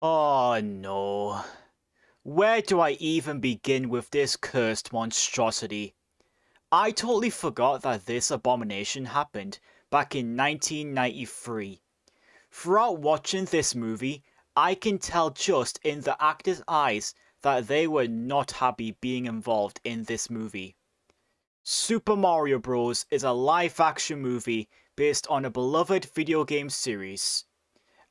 Oh no. Where do I even begin with this cursed monstrosity? I totally forgot that this abomination happened back in 1993. Throughout watching this movie, I can tell just in the actors' eyes that they were not happy being involved in this movie. Super Mario Bros. Is a live-action movie based on a beloved video game series.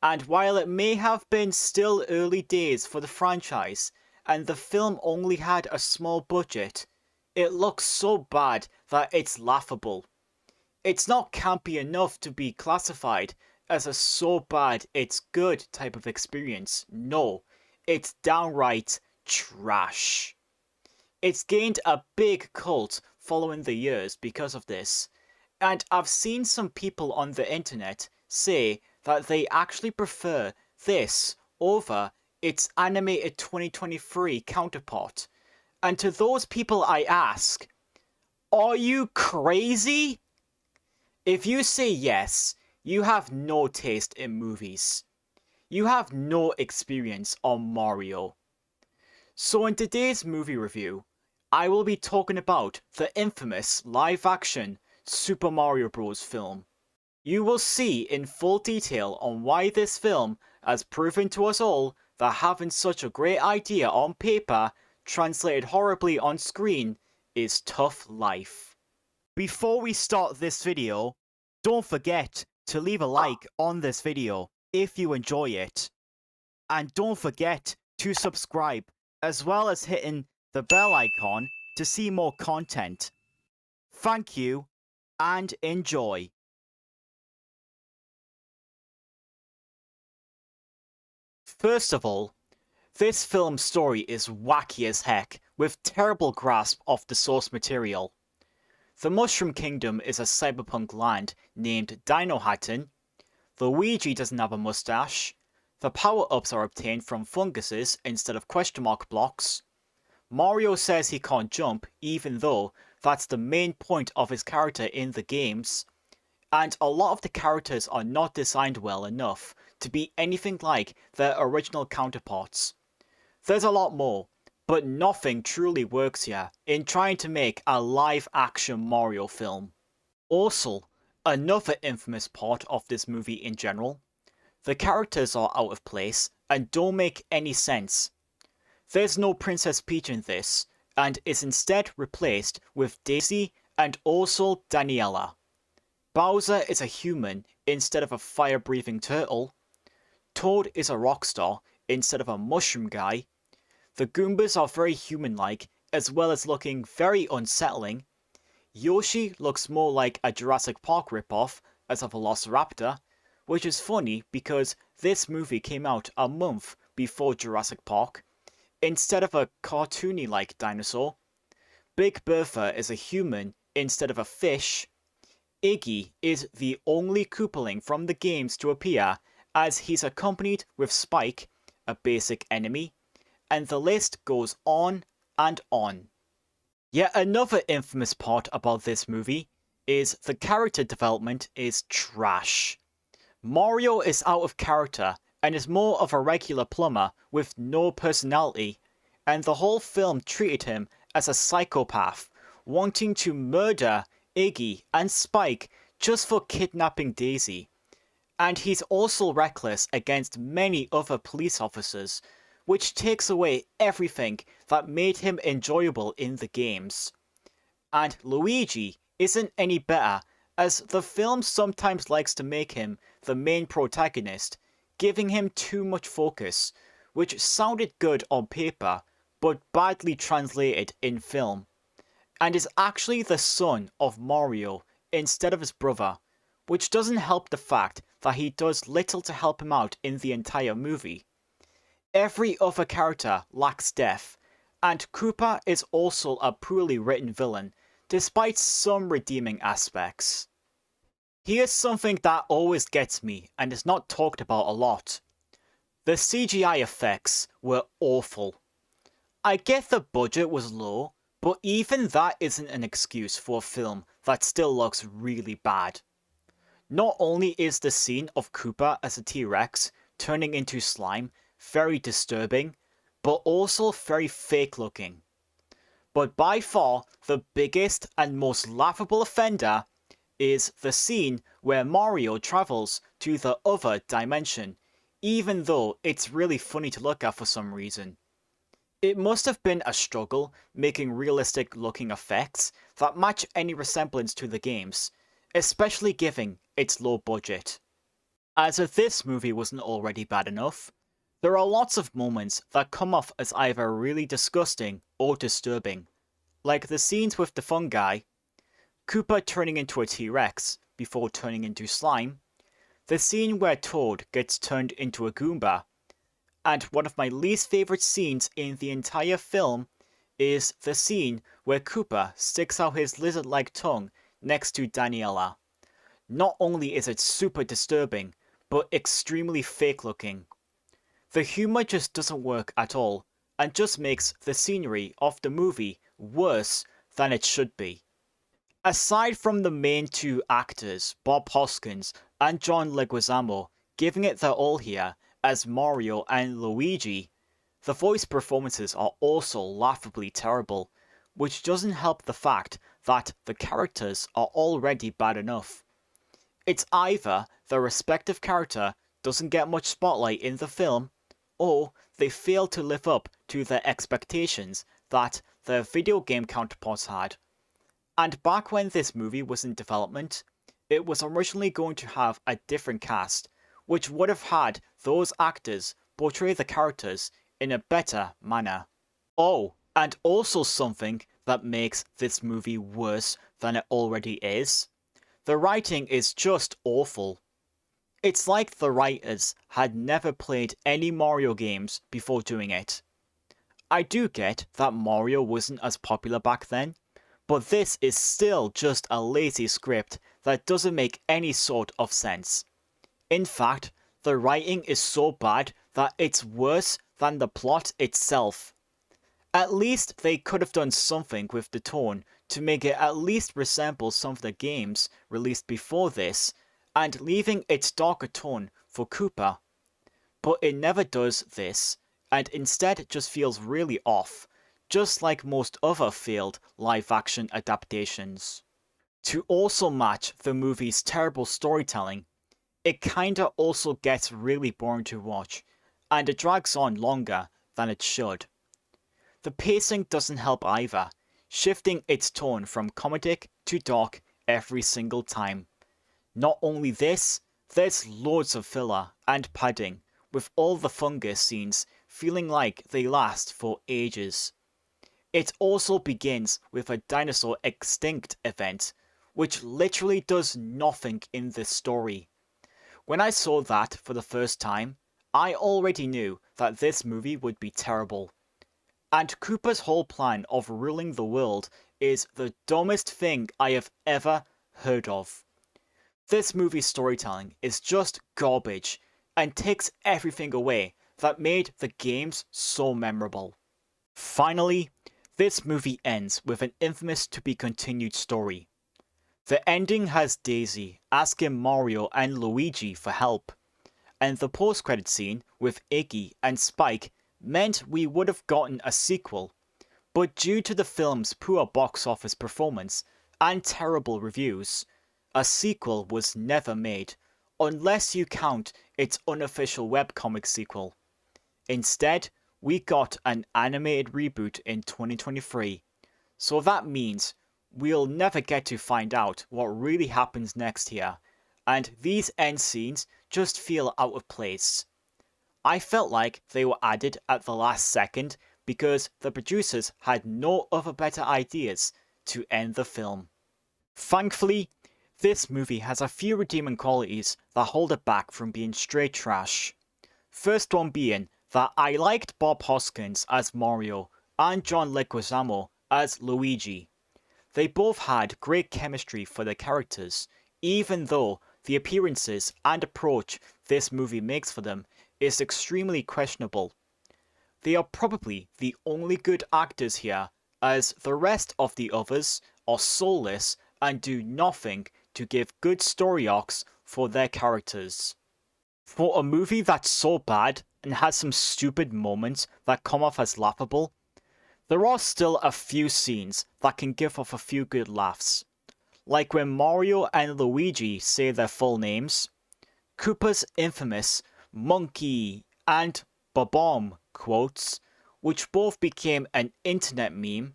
And while it may have been still early days for the franchise, and the film only had a small budget, it looks so bad that it's laughable. It's not campy enough to be classified as a so bad it's good type of experience. No, it's downright trash. It's gained a big cult following the years because of this, and I've seen some people on the internet say that they actually prefer this over its animated 2023 counterpart. And to those people I ask, are you crazy? If you say yes, you have no taste in movies. You have no experience on Mario. So in today's movie review, I will be talking about the infamous live-action Super Mario Bros. Film. You will see in full detail on why this film has proven to us all that having such a great idea on paper, translated horribly on screen, is tough life. Before we start this video, don't forget to leave a like on this video if you enjoy it. And don't forget to subscribe, as well as hitting the bell icon to see more content. Thank you, and enjoy. First of all, this film's story is wacky as heck, with terrible grasp of the source material. The Mushroom Kingdom is a cyberpunk land named Dinohattan. Luigi doesn't have a mustache. The power-ups are obtained from funguses instead of question mark blocks. Mario says he can't jump, even though that's the main point of his character in the games. And a lot of the characters are not designed well enough to be anything like their original counterparts. There's a lot more, but nothing truly works here in trying to make a live-action Mario film. Also, another infamous part of this movie in general, the characters are out of place and don't make any sense. There's no Princess Peach in this, and is instead replaced with Daisy and also Daniela. Bowser is a human instead of a fire-breathing turtle. Toad is a rock star instead of a mushroom guy. The Goombas are very human-like, as well as looking very unsettling. Yoshi looks more like a Jurassic Park ripoff as a velociraptor, which is funny because this movie came out a month before Jurassic Park, instead of a cartoony-like dinosaur. Big Bertha is a human instead of a fish. Iggy is the only Koopaling from the games to appear, as he's accompanied with Spike, a basic enemy, and the list goes on and on. Yet another infamous part about this movie is the character development is trash. Mario is out of character and is more of a regular plumber with no personality, and the whole film treated him as a psychopath, wanting to murder Iggy and Spike just for kidnapping Daisy. And he's also reckless against many other police officers, which takes away everything that made him enjoyable in the games. And Luigi isn't any better, as the film sometimes likes to make him the main protagonist, giving him too much focus, which sounded good on paper, but badly translated in film, and is actually the son of Mario instead of his brother, which doesn't help the fact that he does little to help him out in the entire movie. Every other character lacks depth, and Koopa is also a poorly written villain, despite some redeeming aspects. Here's something that always gets me and is not talked about a lot. The CGI effects were awful. I get the budget was low, but even that isn't an excuse for a film that still looks really bad. Not only is the scene of Koopa as a T-Rex turning into slime very disturbing, but also very fake looking. But by far, the biggest and most laughable offender is the scene where Mario travels to the other dimension, even though it's really funny to look at for some reason. It must have been a struggle making realistic looking effects that match any resemblance to the games, especially given its low budget. As if this movie wasn't already bad enough, there are lots of moments that come off as either really disgusting or disturbing, like the scenes with the fungi, Koopa turning into a T-Rex before turning into slime, the scene where Toad gets turned into a Goomba, and one of my least favourite scenes in the entire film is the scene where Koopa sticks out his lizard-like tongue next to Daniela. Not only is it super disturbing, but extremely fake looking. The humour just doesn't work at all, and just makes the scenery of the movie worse than it should be. Aside from the main two actors, Bob Hoskins and John Leguizamo, giving it their all here as Mario and Luigi, the voice performances are also laughably terrible, which doesn't help the fact that the characters are already bad enough. It's either the respective character doesn't get much spotlight in the film, or they fail to live up to the expectations that their video game counterparts had. And back when this movie was in development, it was originally going to have a different cast, which would have had those actors portray the characters in a better manner. Oh, and also something that makes this movie worse than it already is. The writing is just awful. It's like the writers had never played any Mario games before doing it. I do get that Mario wasn't as popular back then, but this is still just a lazy script that doesn't make any sort of sense. In fact, the writing is so bad that it's worse than the plot itself. At least they could have done something with the tone to make it at least resemble some of the games released before this, and leaving its darker tone for Koopa. But it never does this, and instead just feels really off, just like most other failed live-action adaptations. To also match the movie's terrible storytelling, it kinda also gets really boring to watch, and it drags on longer than it should. The pacing doesn't help either, shifting its tone from comedic to dark every single time. Not only this, there's loads of filler and padding, with all the fungus scenes feeling like they last for ages. It also begins with a dinosaur extinct event, which literally does nothing in this story. When I saw that for the first time, I already knew that this movie would be terrible. And Koopa's whole plan of ruling the world is the dumbest thing I have ever heard of. This movie's storytelling is just garbage and takes everything away that made the games so memorable. Finally, this movie ends with an infamous to be continued story. The ending has Daisy asking Mario and Luigi for help, and the post-credit scene with Iggy and Spike meant we would have gotten a sequel, but due to the film's poor box office performance and terrible reviews, a sequel was never made, unless you count its unofficial webcomic sequel. Instead, we got an animated reboot in 2023, so that means we'll never get to find out what really happens next here, and these end scenes just feel out of place. I felt like they were added at the last second because the producers had no other better ideas to end the film. Thankfully, this movie has a few redeeming qualities that hold it back from being straight trash. First one being that I liked Bob Hoskins as Mario and John Leguizamo as Luigi. They both had great chemistry for their characters, even though the appearances and approach this movie makes for them is extremely questionable. They are probably the only good actors here, as the rest of the others are soulless and do nothing to give good story arcs for their characters. For a movie that's so bad, and has some stupid moments that come off as laughable, there are still a few scenes that can give off a few good laughs. Like when Mario and Luigi say their full names, Koopa's infamous "monkey" and "ba-bomb" quotes, which both became an internet meme,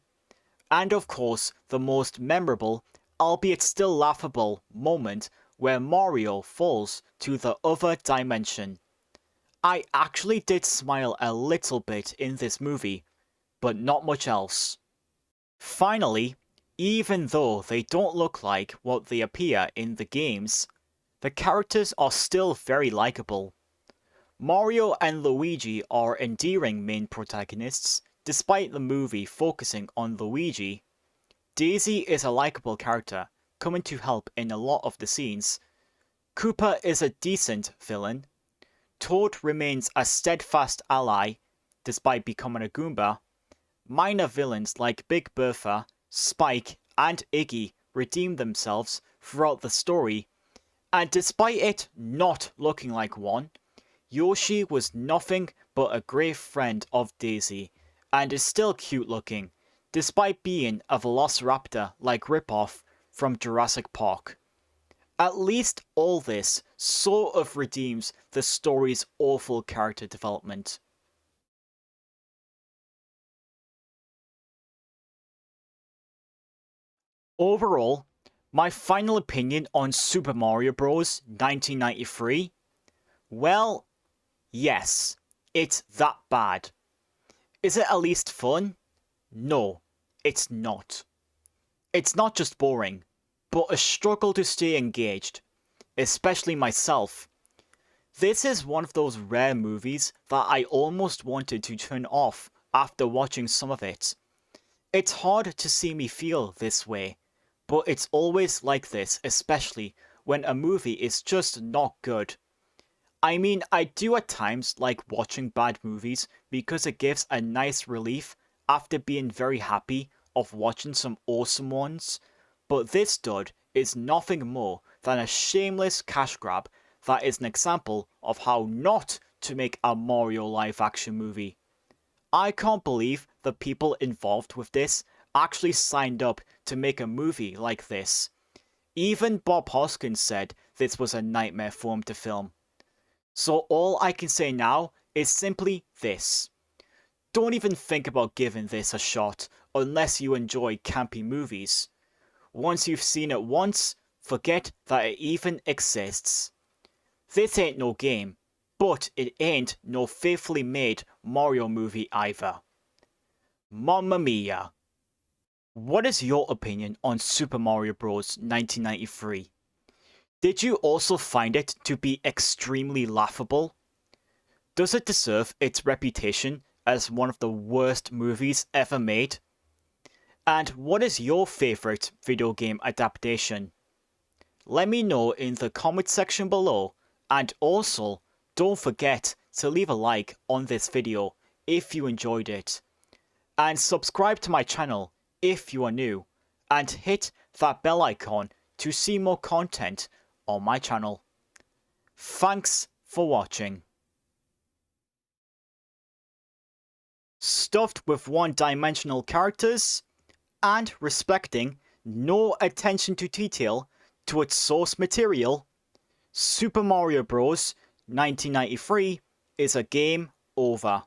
and of course the most memorable, albeit still laughable, moment where Mario falls to the other dimension. I actually did smile a little bit in this movie, but not much else. Finally, even though they don't look like what they appear in the games, the characters are still very likable. Mario and Luigi are endearing main protagonists, despite the movie focusing on Luigi. Daisy is a likable character, coming to help in a lot of the scenes. Koopa is a decent villain. Toad remains a steadfast ally, despite becoming a Goomba. Minor villains like Big Bertha, Spike, and Iggy redeem themselves throughout the story, and despite it not looking like one, Yoshi was nothing but a great friend of Daisy, and is still cute looking, despite being a velociraptor-like ripoff from Jurassic Park. At least all this sort of redeems the story's awful character development. Overall, my final opinion on Super Mario Bros. 1993? Well, yes, it's that bad. Is it at least fun? No, it's not. It's not just boring, but a struggle to stay engaged, especially myself. This is one of those rare movies that I almost wanted to turn off after watching some of it. It's hard to see me feel this way, but it's always like this, especially when a movie is just not good. I mean, I do at times like watching bad movies because it gives a nice relief after being very happy of watching some awesome ones, but this dud is nothing more than a shameless cash grab that is an example of how not to make a Mario live action movie. I can't believe the people involved with this actually signed up to make a movie like this. Even Bob Hoskins said this was a nightmare for him to film. So all I can say now is simply this. Don't even think about giving this a shot unless you enjoy campy movies. Once you've seen it once, forget that it even exists. This ain't no game, but it ain't no faithfully made Mario movie either. Mamma mia. What is your opinion on Super Mario Bros. 1993? Did you also find it to be extremely laughable? Does it deserve its reputation as one of the worst movies ever made? And what is your favorite video game adaptation? Let me know in the comment section below, and also don't forget to leave a like on this video if you enjoyed it. And subscribe to my channel if you are new, and hit that bell icon to see more content on my channel. Thanks for watching. Stuffed with one-dimensional characters, and respecting no attention to detail to its source material, Super Mario Bros. 1993 is a game over.